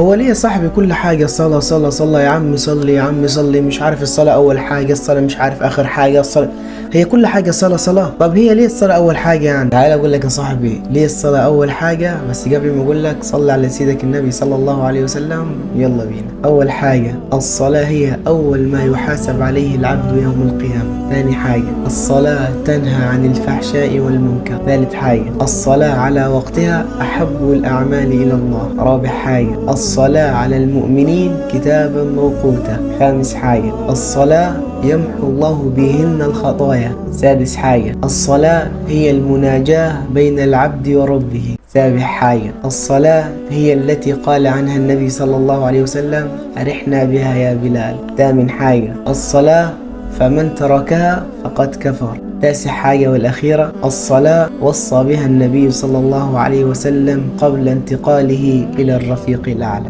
هو ليه يا صاحبي كل حاجة صلاة صلاة صلاة، يا عم صلي يا عم صلي، مش عارف الصلاة أول حاجة، الصلاة مش عارف آخر حاجة، الصلاة هي كل حاجة صلاة صلاة. طب هي ليه الصلاة أول حاجة يعني؟ تعال أقول لك يا صاحبي ليه الصلاة أول حاجة، بس قبل ما أقول لك صلي على سيدك النبي صلى الله عليه وسلم. يلا بينا. أول حاجة الصلاة هي أول ما يحاسب عليه العبد يوم القيامة. ثاني حاجة الصلاة تنهى عن الفحشاء والمنكر. ثالث حاجة الصلاة على وقتها أحب الأعمال إلى الله. رابع حاجة الصلاة على المؤمنين كتابا موقوتا. خامس حاجة الصلاة يمحو الله بهن الخطايا. سادس حاجة الصلاة هي المناجاة بين العبد وربه. سابع حاجة الصلاة هي التي قال عنها النبي صلى الله عليه وسلم أرحنا بها يا بلال. ثامن حاجة الصلاة فمن تركها فقد كفر. تاسع حاجة والأخيرة الصلاة وصى بها النبي صلى الله عليه وسلم قبل انتقاله إلى الرفيق الأعلى.